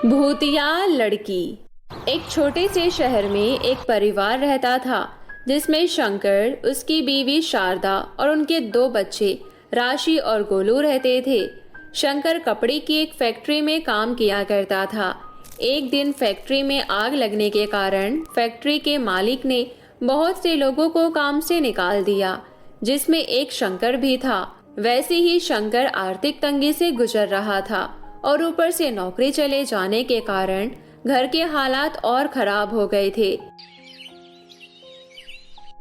भूतिया लड़की। एक छोटे से शहर में एक परिवार रहता था जिसमें शंकर, उसकी बीवी शारदा और उनके 2 बच्चे राशि और गोलू रहते थे। शंकर कपड़े की एक फैक्ट्री में काम किया करता था। एक दिन फैक्ट्री में आग लगने के कारण फैक्ट्री के मालिक ने बहुत से लोगों को काम से निकाल दिया, जिसमें एक शंकर भी था। वैसे ही शंकर आर्थिक तंगी से गुजर रहा था और ऊपर से नौकरी चले जाने के कारण घर के हालात और खराब हो गए थे।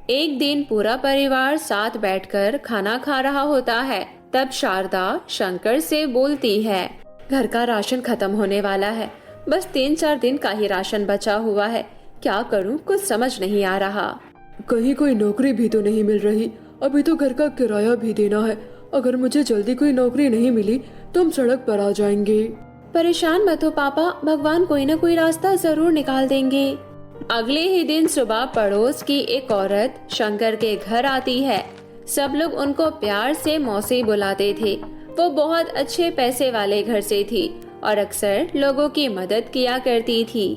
एक दिन पूरा परिवार साथ बैठकर खाना खा रहा होता है। तब शारदा शंकर से बोलती है, घर का राशन खत्म होने वाला है, बस 3-4 दिन का ही राशन बचा हुआ है, क्या करूं कुछ समझ नहीं आ रहा। कहीं कोई नौकरी भी तो नहीं मिल रही, अभी तो घर का किराया भी देना है। अगर मुझे जल्दी कोई नौकरी नहीं मिली तो हम सड़क पर आ जाएंगे। परेशान मत हो पापा, भगवान कोई न कोई रास्ता जरूर निकाल देंगे। अगले ही दिन सुबह पड़ोस की एक औरत शंकर के घर आती है। सब लोग उनको प्यार से मौसी बुलाते थे। वो बहुत अच्छे पैसे वाले घर से थी और अक्सर लोगों की मदद किया करती थी।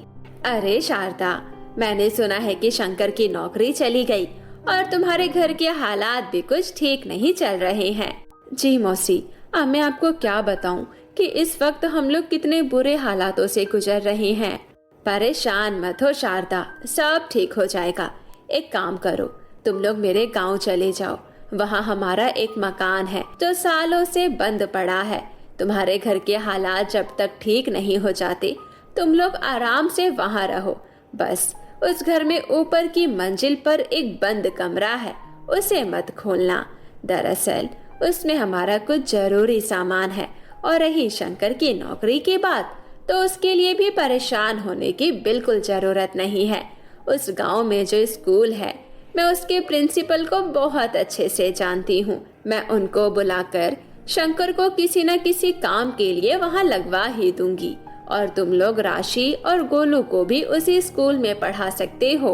अरे शारदा, मैंने सुना है कि शंकर की नौकरी चली गई और तुम्हारे घर के हालात भी कुछ ठीक नहीं चल रहे हैं। जी मौसी, अब मैं आपको क्या बताऊं कि इस वक्त हम लोग कितने बुरे हालातों से गुजर रहे हैं। परेशान मत हो शारदा, सब ठीक हो जाएगा। एक काम करो, तुम लोग मेरे गांव चले जाओ। वहाँ हमारा एक मकान है जो सालों से बंद पड़ा है। तुम्हारे घर के हालात जब तक ठीक नहीं हो जाते तुम लोग आराम से वहाँ रहो। बस उस घर में ऊपर की मंजिल पर एक बंद कमरा है, उसे मत खोलना। दरअसल उसमें हमारा कुछ जरूरी सामान है। और रही शंकर की नौकरी की बात, तो उसके लिए भी परेशान होने की बिल्कुल जरूरत नहीं है। उस गांव में जो स्कूल है, मैं उसके प्रिंसिपल को बहुत अच्छे से जानती हूँ। मैं उनको बुलाकर शंकर को किसी न किसी काम के लिए वहाँ लगवा ही दूंगी और तुम लोग राशि और गोलू को भी उसी स्कूल में पढ़ा सकते हो।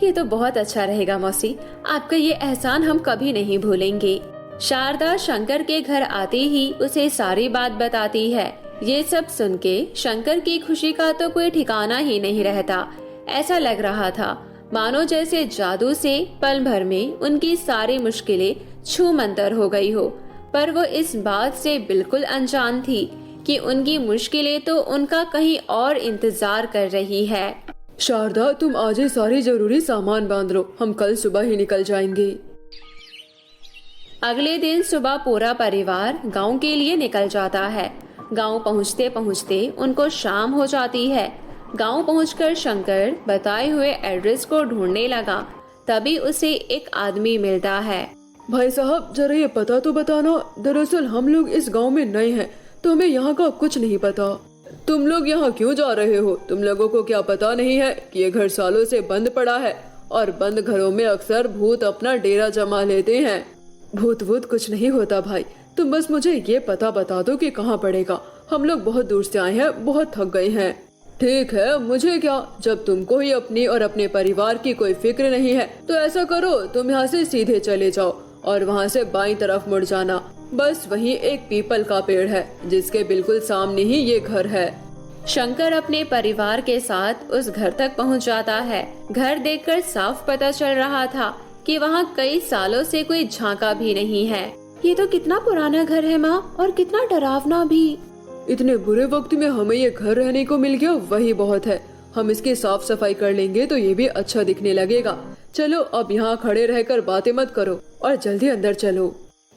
ये तो बहुत अच्छा रहेगा मौसी, आपका ये एहसान हम कभी नहीं भूलेंगे। शारदा शंकर के घर आते ही उसे सारी बात बताती है। ये सब सुन के शंकर की खुशी का तो कोई ठिकाना ही नहीं रहता। ऐसा लग रहा था मानो जैसे जादू से पल भर में उनकी सारी मुश्किलें छूमंतर हो गई हो। पर वो इस बात से बिल्कुल अनजान थी कि उनकी मुश्किलें तो उनका कहीं और इंतजार कर रही है। शारदा, तुम आज ही सारी जरूरी सामान बांध लो, हम कल सुबह ही निकल जाएंगे। अगले दिन सुबह पूरा परिवार गांव के लिए निकल जाता है। गांव पहुंचते पहुंचते उनको शाम हो जाती है। गांव पहुंचकर शंकर बताए हुए एड्रेस को ढूंढने लगा। तभी उसे एक आदमी मिलता है। भाई साहब, जरा ये पता तो बताना, दरअसल हम लोग इस गांव में नए हैं तो हमें यहाँ का कुछ नहीं पता। तुम लोग यहाँ क्यों जा रहे हो? तुम लोगों को क्या पता नहीं है कि ये घर सालों से बंद पड़ा है और बंद घरों में अक्सर भूत अपना डेरा जमा लेते हैं। भूत वूत कुछ नहीं होता भाई, तुम बस मुझे ये पता बता दो कि कहाँ पड़ेगा। हम लोग बहुत दूर से आए हैं, बहुत थक गए हैं। ठीक है, मुझे क्या, जब तुमको ही अपनी और अपने परिवार की कोई फिक्र नहीं है तो ऐसा करो, तुम यहाँ से सीधे चले जाओ और वहाँ से बाईं तरफ मुड़ जाना। बस वहीं एक पीपल का पेड़ है जिसके बिल्कुल सामने ही ये घर है। शंकर अपने परिवार के साथ उस घर तक पहुँच जाता है। घर देखकर साफ पता चल रहा था कि वहाँ कई सालों से कोई झांका भी नहीं है। ये तो कितना पुराना घर है माँ, और कितना डरावना भी। इतने बुरे वक्त में हमें ये घर रहने को मिल गया, वही बहुत है। हम इसकी साफ सफाई कर लेंगे तो ये भी अच्छा दिखने लगेगा। चलो अब यहाँ खड़े रहकर बातें मत करो और जल्दी अंदर चलो।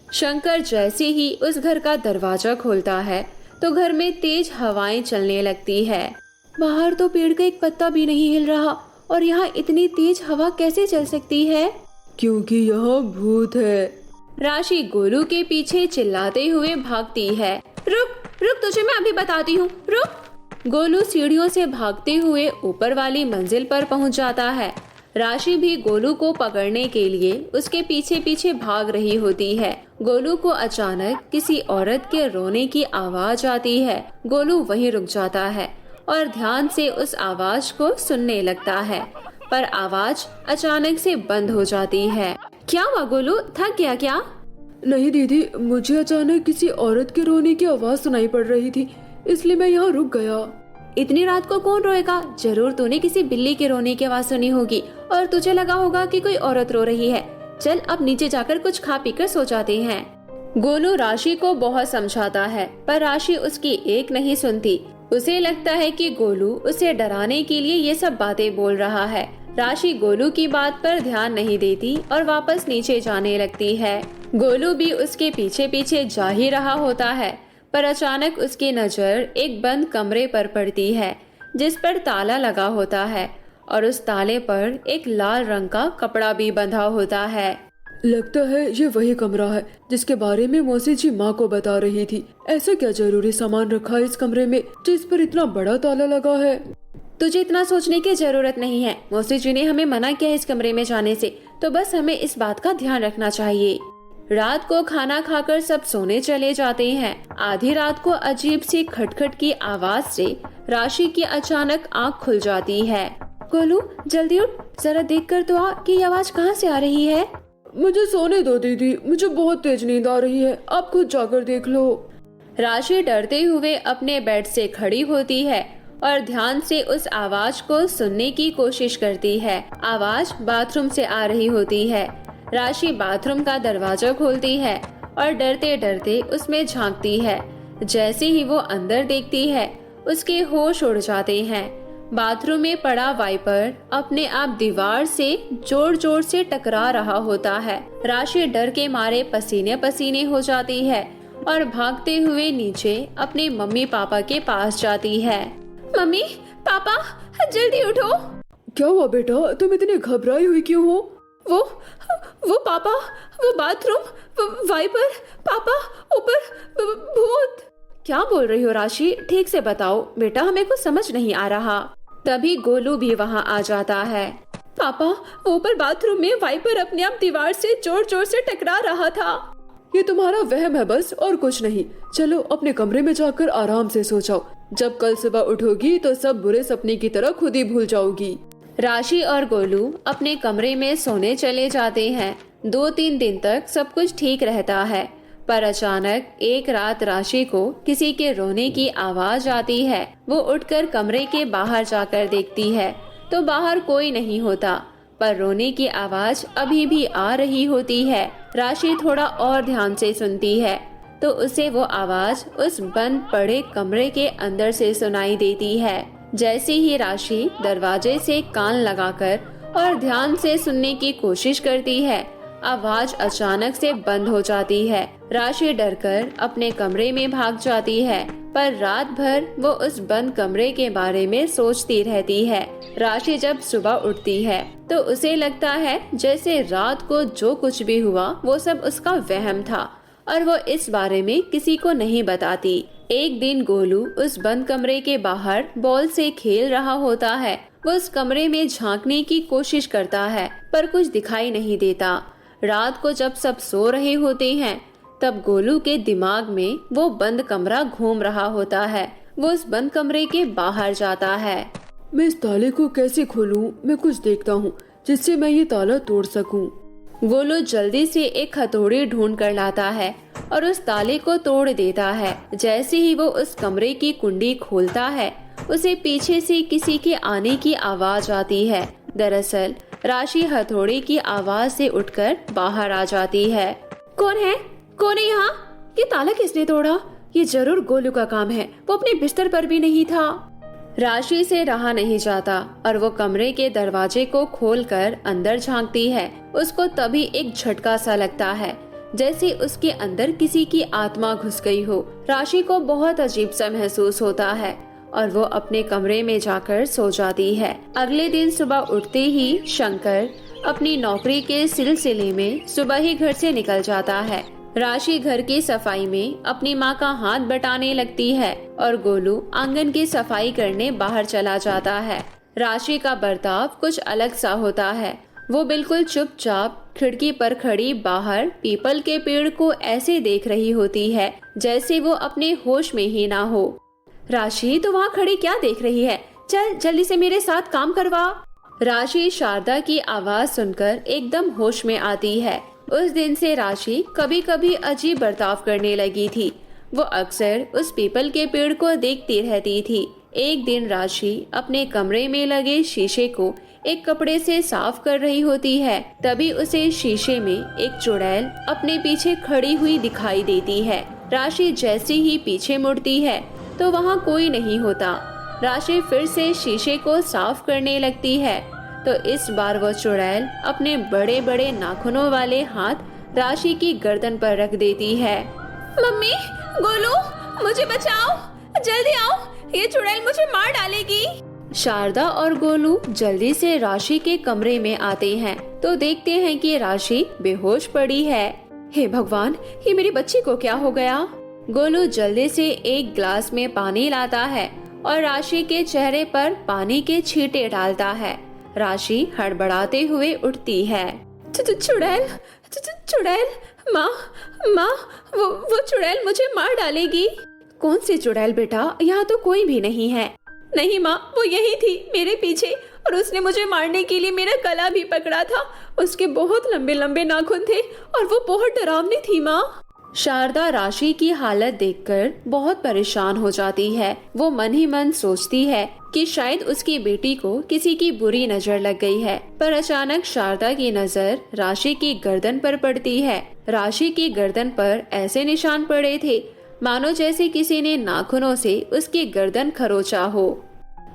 शंकर जैसे ही उस घर का दरवाजा खोलता है तो घर में तेज हवाएं चलने लगती है। बाहर तो पेड़ का एक पत्ता भी नहीं हिल रहा और यहाँ इतनी तेज हवा कैसे चल सकती है? क्योंकि यहाँ भूत है। राशि गोलू के पीछे चिल्लाते हुए भागती है। रुक रुक, तुझे मैं अभी बताती हूँ, रुक। गोलू सीढ़ियों से भागते हुए ऊपर वाली मंजिल पर पहुँच जाता है। राशि भी गोलू को पकड़ने के लिए उसके पीछे पीछे भाग रही होती है। गोलू को अचानक किसी औरत के रोने की आवाज आती है। गोलू वहीं रुक जाता है और ध्यान से उस आवाज को सुनने लगता है, पर आवाज अचानक से बंद हो जाती है। क्या हुआ गोलू, थक गया क्या? नहीं दीदी, मुझे अचानक किसी औरत के रोने की आवाज सुनाई पड़ रही थी, इसलिए मैं यहाँ रुक गया। इतनी रात को कौन रोएगा? जरूर तूने किसी बिल्ली के रोने की आवाज सुनी होगी और तुझे लगा होगा कि कोई औरत रो रही है। चल अब नीचे जाकर कुछ खा पी कर सो जाते हैं। गोलू राशि को बहुत समझाता है, पर राशि उसकी एक नहीं सुनती। उसे लगता है कि गोलू उसे डराने के लिए ये सब बातें बोल रहा है। राशि गोलू की बात पर ध्यान नहीं देती और वापस नीचे जाने लगती है। गोलू भी उसके पीछे पीछे जा ही रहा होता है, पर अचानक उसकी नजर एक बंद कमरे पर पड़ती है जिस पर ताला लगा होता है और उस ताले पर एक लाल रंग का कपड़ा भी बंधा होता है। लगता है ये वही कमरा है जिसके बारे में मौसी जी माँ को बता रही थी। ऐसा क्या जरूरी सामान रखा है इस कमरे में जिस पर इतना बड़ा ताला लगा है? तुझे इतना सोचने की जरूरत नहीं है। मौसी जी ने हमें मना किया है इस कमरे में जाने से, तो बस हमें इस बात का ध्यान रखना चाहिए। रात को खाना खाकर सब सोने चले जाते हैं। आधी रात को अजीब सी खटखट की आवाज से राशि की अचानक आंख खुल जाती है। गोलू जल्दी उठ, जरा देख कर तो आ कि ये आवाज कहाँ से आ रही है। मुझे सोने दो दीदी, मुझे बहुत तेज नींद आ रही है, आप खुद जाकर देख लो। राशि डरते हुए अपने बेड से खड़ी होती है और ध्यान से उस आवाज को सुनने की कोशिश करती है। आवाज बाथरूम से आ रही होती है। राशि बाथरूम का दरवाजा खोलती है और डरते डरते उसमें झांकती है। जैसे ही वो अंदर देखती है उसके होश उड़ जाते हैं। बाथरूम में पड़ा वाइपर अपने आप दीवार से जोर जोर से टकरा रहा होता है। राशि डर के मारे पसीने पसीने हो जाती है और भागते हुए नीचे अपने मम्मी पापा के पास जाती है। मम्मी पापा जल्दी उठो। क्या हुआ बेटा, तुम इतनी घबराई हुई क्यों हो? वो पापा, वो बाथरूम, वाइपर, पापा ऊपर भूत। क्या बोल रही हो राशि? ठीक से बताओ बेटा, हमें कुछ समझ नहीं आ रहा। तभी गोलू भी वहाँ आ जाता है। पापा ऊपर बाथरूम में वाइपर अपने आप दीवार से जोर जोर से टकरा रहा था। ये तुम्हारा वहम है बस, और कुछ नहीं। चलो अपने कमरे में जाकर आराम से सो जाओ। जब कल सुबह उठोगी तो सब बुरे सपने की तरह खुद ही भूल जाओगी। राशि और गोलू अपने कमरे में सोने चले जाते हैं। 2-3 दिन तक सब कुछ ठीक रहता है, पर अचानक एक रात राशि को किसी के रोने की आवाज आती है। वो उठकर कमरे के बाहर जाकर देखती है तो बाहर कोई नहीं होता, पर रोने की आवाज अभी भी आ रही होती है। राशि थोड़ा और ध्यान से सुनती है तो उसे वो आवाज उस बंद पड़े कमरे के अंदर से सुनाई देती है। जैसे ही राशि दरवाजे से कान लगाकर और ध्यान से सुनने की कोशिश करती है, आवाज अचानक से बंद हो जाती है। राशि डरकर अपने कमरे में भाग जाती है, पर रात भर वो उस बंद कमरे के बारे में सोचती रहती है। राशि जब सुबह उठती है तो उसे लगता है जैसे रात को जो कुछ भी हुआ वो सब उसका वहम था और वो इस बारे में किसी को नहीं बताती। एक दिन गोलू उस बंद कमरे के बाहर बॉल से खेल रहा होता है। वो उस कमरे में झांकने की कोशिश करता है पर कुछ दिखाई नहीं देता। रात को जब सब सो रहे होते हैं तब गोलू के दिमाग में वो बंद कमरा घूम रहा होता है। वो उस बंद कमरे के बाहर जाता है। मैं इस ताले को कैसे खोलूं? मैं कुछ देखता हूँ जिससे मैं ये ताला तोड़ सकूं। गोलू जल्दी से एक हथौड़ी ढूंढ कर लाता है और उस ताले को तोड़ देता है। जैसे ही वो उस कमरे की कुंडी खोलता है उसे पीछे से किसी के आने की आवाज आती है। दरअसल राशि हथौड़ी की आवाज से उठकर बाहर आ जाती है। कौन है? कौन है यहाँ? ये ताला किसने तोड़ा? ये जरूर गोलू का काम है, वो अपने बिस्तर पर भी नहीं था। राशि से रहा नहीं जाता और वो कमरे के दरवाजे को खोलकर अंदर झांकती है। उसको तभी एक झटका सा लगता है जैसे उसके अंदर किसी की आत्मा घुस गई हो। राशि को बहुत अजीब सा महसूस होता है और वो अपने कमरे में जाकर सो जाती है। अगले दिन सुबह उठते ही शंकर अपनी नौकरी के सिलसिले में सुबह ही घर से निकल जाता है। राशि घर की सफाई में अपनी माँ का हाथ बटाने लगती है और गोलू आंगन की सफाई करने बाहर चला जाता है। राशि का बर्ताव कुछ अलग सा होता है। वो बिल्कुल चुपचाप खिड़की पर खड़ी बाहर पीपल के पेड़ को ऐसे देख रही होती है जैसे वो अपने होश में ही ना हो। राशि तो वहाँ खड़ी क्या देख रही है? चल जल्दी से मेरे साथ काम करवा। राशि शारदा की आवाज सुनकर एकदम होश में आती है उस दिन से राशि कभी कभी अजीब बर्ताव करने लगी थी। वो अक्सर उस पीपल के पेड़ को देखती रहती थी। एक दिन राशि अपने कमरे में लगे शीशे को एक कपड़े से साफ कर रही होती है। तभी उसे शीशे में एक चुड़ैल अपने पीछे खड़ी हुई दिखाई देती है। राशि जैसे ही पीछे मुड़ती है तो वहाँ कोई नहीं होता। राशि फिर से शीशे को साफ करने लगती है तो इस बार वो चुड़ैल अपने बड़े बड़े नाखूनों वाले हाथ राशि की गर्दन पर रख देती है। मम्मी, गोलू, मुझे बचाओ, जल्दी आओ, ये चुड़ैल मुझे मार डालेगी। शारदा और गोलू जल्दी से राशि के कमरे में आते हैं तो देखते हैं कि राशि बेहोश पड़ी है। हे भगवान, ये मेरी बच्ची को क्या हो गया? गोलू जल्दी से एक ग्लास में पानी लाता है और राशि के चेहरे पर पानी के छींटे डालता है। राशि हड़बड़ाते हुए उठती है। चुड़ैल, चुड़ैल, माँ, वो चुड़ैल मुझे मार डालेगी। कौन सी चुड़ैल बेटा? यहाँ तो कोई भी नहीं है। नहीं माँ, वो यही थी मेरे पीछे और उसने मुझे मारने के लिए मेरा गला भी पकड़ा था। उसके बहुत लंबे लंबे नाखून थे और वो बहुत डरावनी थी माँ। शारदा राशि की हालत देखकर बहुत परेशान हो जाती है। वो मन ही मन सोचती है कि शायद उसकी बेटी को किसी की बुरी नजर लग गई है। पर अचानक शारदा की नजर राशि की गर्दन पर पड़ती है। राशि की गर्दन पर ऐसे निशान पड़े थे मानो जैसे किसी ने नाखूनों से उसकी गर्दन खरोचा हो।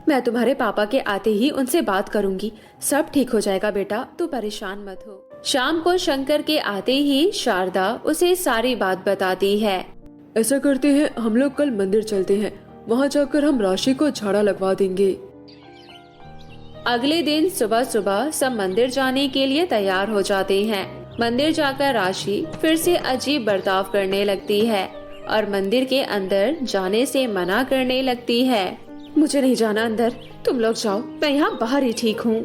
मैं तुम्हारे पापा के आते ही उनसे बात करूंगी, सब ठीक हो जाएगा बेटा, तू परेशान मत हो। शाम को शंकर के आते ही शारदा उसे सारी बात बताती है। ऐसा करते हैं, हम लोग कल मंदिर चलते हैं, वहाँ जाकर हम राशि को झाड़ा लगवा देंगे। अगले दिन सुबह सुबह सब मंदिर जाने के लिए तैयार हो जाते हैं। मंदिर जाकर राशि फिर से अजीब बर्ताव करने लगती है और मंदिर के अंदर जाने से मना करने लगती है। मुझे नहीं जाना अंदर, तुम लोग जाओ, मैं यहाँ बाहर ही ठीक हूँ।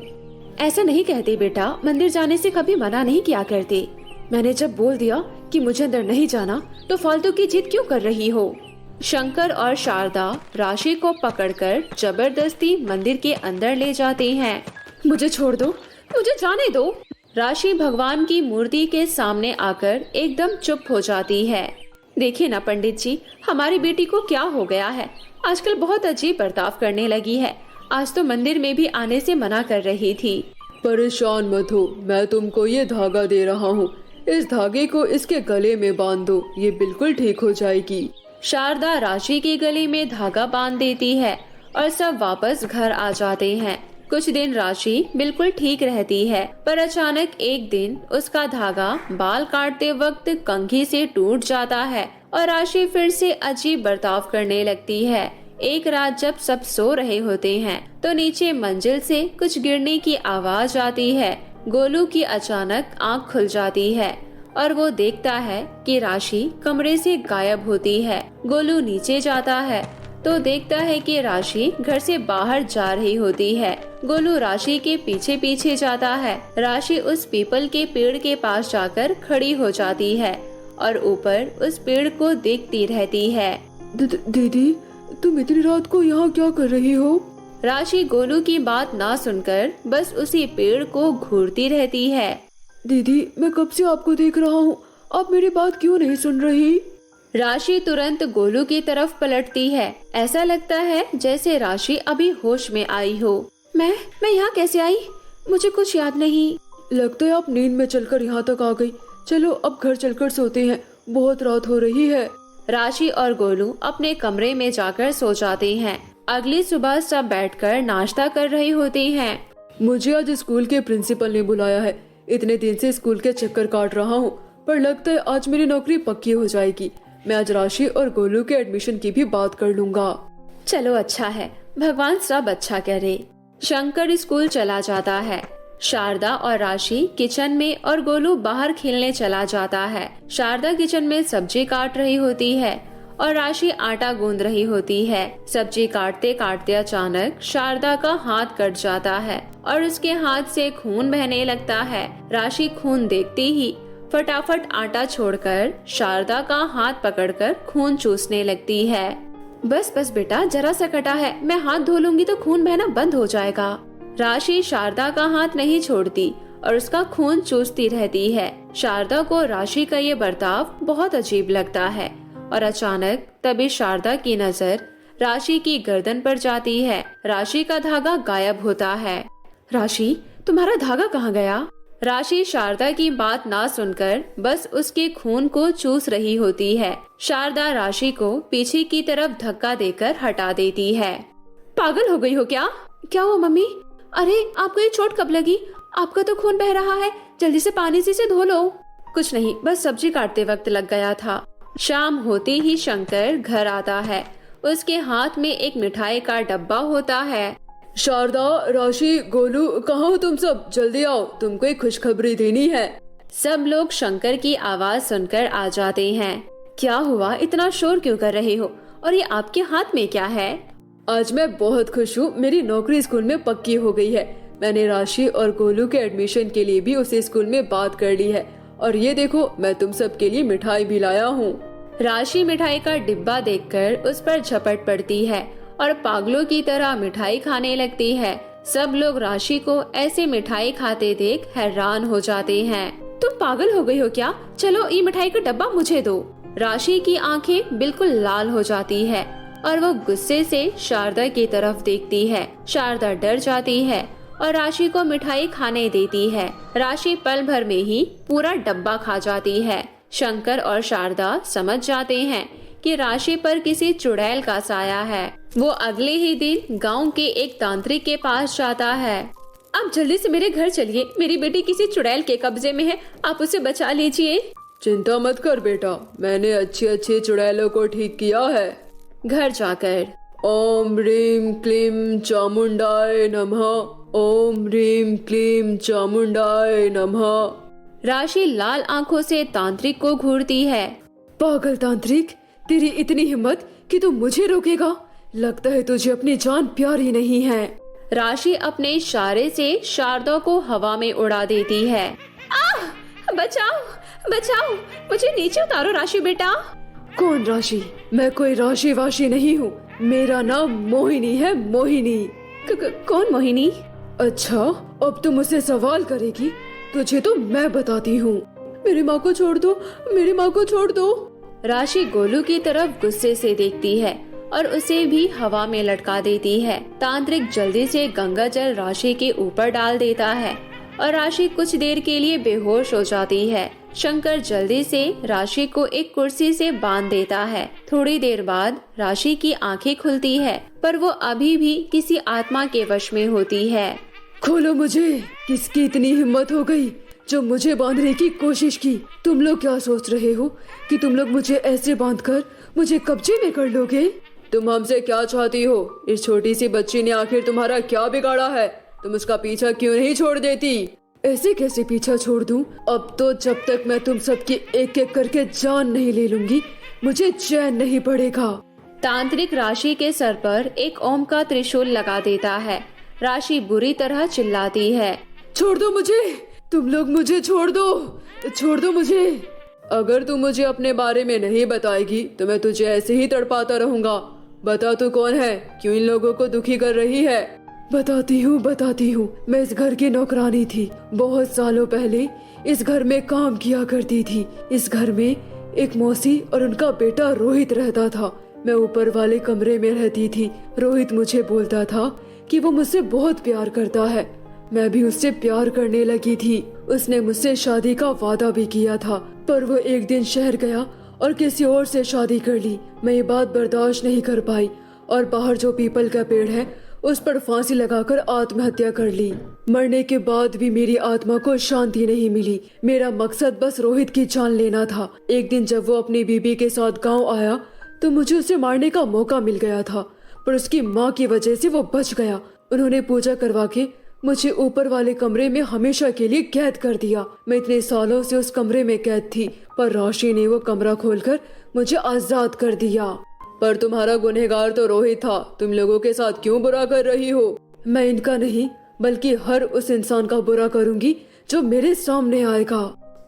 ऐसा नहीं कहते बेटा, मंदिर जाने से कभी मना नहीं किया करते। मैंने जब बोल दिया कि मुझे अंदर नहीं जाना तो फालतू की जिद क्यों कर रही हो? शंकर और शारदा राशि को पकड़कर जबरदस्ती मंदिर के अंदर ले जाते हैं। मुझे छोड़ दो, मुझे जाने दो। राशि भगवान की मूर्ति के सामने आकर एकदम चुप हो जाती है। देखिए ना पंडित जी, हमारी बेटी को क्या हो गया है? आजकल बहुत अजीब बर्ताव करने लगी है। आज तो मंदिर में भी आने से मना कर रही थी। परेशान मत हो, मैं तुमको ये धागा दे रहा हूँ, इस धागे को इसके गले में बांध दो, ये बिल्कुल ठीक हो जाएगी। शारदा राशि के गले में धागा बांध देती है और सब वापस घर आ जाते हैं। कुछ दिन राशि बिल्कुल ठीक रहती है, पर अचानक एक दिन उसका धागा बाल काटते वक्त कंघी से टूट जाता है और राशि फिर से अजीब बर्ताव करने लगती है। एक रात जब सब सो रहे होते हैं तो नीचे मंजिल से कुछ गिरने की आवाज आती है। गोलू की अचानक आंख खुल जाती है और वो देखता है कि राशि कमरे से गायब होती है। गोलू नीचे जाता है तो देखता है कि राशि घर से बाहर जा रही होती है। गोलू राशि के पीछे पीछे जाता है। राशि उस पीपल के पेड़ के पास जाकर खड़ी हो जाती है और ऊपर उस पेड़ को देखती रहती है। दीदी, तुम इतनी रात को यहाँ क्या कर रही हो? राशि गोलू की बात ना सुनकर बस उसी पेड़ को घूरती रहती है। दीदी, मैं कब से आपको देख रहा हूँ, आप मेरी बात क्यों नहीं सुन रही? राशि तुरंत गोलू की तरफ पलटती है। ऐसा लगता है जैसे राशि अभी होश में आई हो। मैं यहाँ कैसे आई? मुझे कुछ याद नहीं। लगता है आप नींद में चलकर यहाँ तक आ गई। चलो अब घर चलकर सोते हैं, बहुत रात हो रही है। राशि और गोलू अपने कमरे में जाकर सो जाते हैं। अगली सुबह सब बैठकर नाश्ता कर रहे होते हैं। मुझे आज स्कूल के प्रिंसिपल ने बुलाया है। इतने दिन से स्कूल के चक्कर काट रहा हूँ, पर लगता है आज मेरी नौकरी पक्की हो जाएगी। मैं आज राशि और गोलू के एडमिशन की भी बात कर लूँगा। चलो अच्छा है, भगवान सब अच्छा करे। शंकर स्कूल चला जाता है। शारदा और राशि किचन में और गोलू बाहर खेलने चला जाता है। शारदा किचन में सब्जी काट रही होती है और राशि आटा गूंद रही होती है। सब्जी काटते काटते अचानक शारदा का हाथ कट जाता है और उसके हाथ से खून बहने लगता है। राशि खून देखते ही फटाफट आटा छोड़कर शारदा का हाथ पकड़कर खून चूसने लगती है। बस बस बेटा, जरा सा कटा है, मैं हाथ धो लूंगी तो खून बहना बंद हो जाएगा। राशि शारदा का हाथ नहीं छोड़ती और उसका खून चूसती रहती है। शारदा को राशि का ये बर्ताव बहुत अजीब लगता है और अचानक तभी शारदा की नजर राशि की गर्दन पर जाती है। राशि का धागा गायब होता है। राशि, तुम्हारा धागा कहाँ गया? राशि शारदा की बात ना सुनकर बस उसके खून को चूस रही होती है। शारदा राशि को पीछे की तरफ धक्का देकर हटा देती है। पागल हो गई हो क्या? क्या हुआ मम्मी? अरे आपको ये चोट कब लगी? आपका तो खून बह रहा है, जल्दी से पानी से इसे धो लो। कुछ नहीं, बस सब्जी काटते वक्त लग गया था। शाम होते ही शंकर घर आता है। उसके हाथ में एक मिठाई का डब्बा होता है। शारदा, राशि, गोलू, कहाँ हो तुम सब? जल्दी आओ, तुमको एक खुशखबरी देनी है। सब लोग शंकर की आवाज सुनकर आ जाते हैं। क्या हुआ? इतना शोर क्यों कर रहे हो? और ये आपके हाथ में क्या है? आज मैं बहुत खुश हूँ, मेरी नौकरी स्कूल में पक्की हो गई है। मैंने राशि और गोलू के एडमिशन के लिए भी उसी स्कूल में बात कर ली है। और ये देखो, मैं तुम सब के लिए मिठाई भी लाया हूँ। राशि मिठाई का डिब्बा देखकर उस पर झपट पड़ती है और पागलों की तरह मिठाई खाने लगती है। सब लोग राशि को ऐसे मिठाई खाते देख हैरान हो जाते हैं। तुम पागल हो गई हो क्या? चलो ये मिठाई का डब्बा मुझे दो। राशि की आंखें बिल्कुल लाल हो जाती है और वो गुस्से से शारदा की तरफ देखती है। शारदा डर जाती है और राशि को मिठाई खाने देती है। राशि पल भर में ही पूरा डब्बा खा जाती है। शंकर और शारदा समझ जाते हैं कि राशि पर किसी चुड़ैल का साया है। वो अगले ही दिन गांव के एक तांत्रिक के पास जाता है। आप जल्दी से मेरे घर चलिए, मेरी बेटी किसी चुड़ैल के कब्जे में है, आप उसे बचा लीजिए। चिंता मत कर बेटा, मैंने अच्छी चुड़ैलों को ठीक किया है। घर जाकर ओम ह्रीम क्लीम चामुंडाय नमः, ओम ह्रीम क्लीम चामुंडाय नमः। राशि लाल आंखों से तांत्रिक को घूरती है। पागल तांत्रिक, तेरी इतनी हिम्मत कि तू मुझे रोकेगा? लगता है तुझे अपनी जान प्यारी नहीं है। राशि अपने इशारे से शारदा को हवा में उड़ा देती है। बचाओ बचाओ, मुझे नीचे उतारो राशि बेटा। कौन राशि? मैं कोई राशि वाशी नहीं हूँ, मेरा नाम मोहिनी है, मोहिनी। कौन मोहिनी? अच्छा, अब तुम मुझसे सवाल करेगी? तुझे तो मैं बताती हूँ। मेरी माँ को छोड़ दो, मेरी माँ को छोड़ दो। राशि गोलू की तरफ गुस्से से देखती है और उसे भी हवा में लटका देती है। तांत्रिक जल्दी से गंगा जल राशि के ऊपर डाल देता है और राशि कुछ देर के लिए बेहोश हो जाती है। शंकर जल्दी से राशि को एक कुर्सी से बांध देता है। थोड़ी देर बाद राशि की आंखें खुलती है, पर वो अभी भी किसी आत्मा के वश में होती है। खोलो मुझे, किसकी इतनी हिम्मत हो गई जो मुझे बांधने की कोशिश की? तुम लोग क्या सोच रहे हो कि तुम लोग मुझे ऐसे बांधकर मुझे कब्जे में कर लोगे? तुम हमसे क्या चाहती हो? इस छोटी सी बच्ची ने आखिर तुम्हारा क्या बिगाड़ा है? तुम उसका पीछा क्यों नहीं छोड़ देती? ऐसे कैसे पीछा छोड़ दूं? अब तो जब तक मैं तुम सबकी एक एक करके जान नहीं ले लूंगी, मुझे चैन नहीं पड़ेगा। तांत्रिक राशि के सर पर एक ओम का त्रिशूल लगा देता है। राशि बुरी तरह चिल्लाती है, छोड़ दो मुझे, तुम लोग मुझे छोड़ दो मुझे। अगर तू मुझे अपने बारे में नहीं बताएगी तो मैं तुझे ऐसे ही तड़पाता रहूंगा। बता तू कौन है, क्यों इन लोगों को दुखी कर रही है? बताती हूँ, मैं इस घर की नौकरानी थी। बहुत सालों पहले इस घर में काम किया करती थी। इस घर में एक मौसी और उनका बेटा रोहित रहता था। मैं ऊपर वाले कमरे में रहती थी। रोहित मुझे बोलता था कि वो मुझसे बहुत प्यार करता है। मैं भी उससे प्यार करने लगी थी। उसने मुझसे शादी का वादा भी किया था, पर वो एक दिन शहर गया और किसी और से शादी कर ली। मैं ये बात बर्दाश्त नहीं कर पाई और बाहर जो पीपल का पेड़ है उस पर फांसी लगाकर आत्महत्या कर ली। मरने के बाद भी मेरी आत्मा को शांति नहीं मिली। मेरा मकसद बस रोहित की जान लेना था। एक दिन जब वो अपनी बीबी के साथ गांव आया तो मुझे उसे मारने का मौका मिल गया था, पर उसकी माँ की वजह से वो बच गया। उन्होंने पूजा करवा के मुझे ऊपर वाले कमरे में हमेशा के लिए कैद कर दिया। मैं इतने सालों से उस कमरे में कैद थी, पर राशि ने वो कमरा खोलकर मुझे आजाद कर दिया। पर तुम्हारा गुनहगार तो रोहित था। तुम लोगों के साथ क्यों बुरा कर रही हो? मैं इनका नहीं बल्कि हर उस इंसान का बुरा करूंगी जो मेरे सामने आएगा।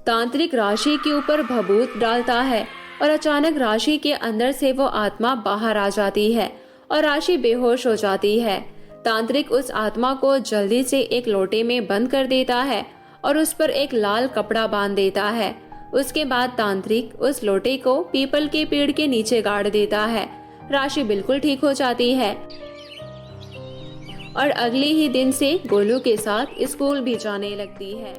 तांत्रिक राशि के ऊपर भभूत डालता है और अचानक राशि के अंदर से वो आत्मा बाहर आ जाती है और राशि बेहोश हो जाती है। तांत्रिक उस आत्मा को जल्दी से एक लोटे में बंद कर देता है और उस पर एक लाल कपड़ा बांध देता है। उसके बाद तांत्रिक उस लोटे को पीपल के पेड़ के नीचे गाड़ देता है। राशि बिल्कुल ठीक हो जाती है और अगले ही दिन से गोलू के साथ स्कूल भी जाने लगती है।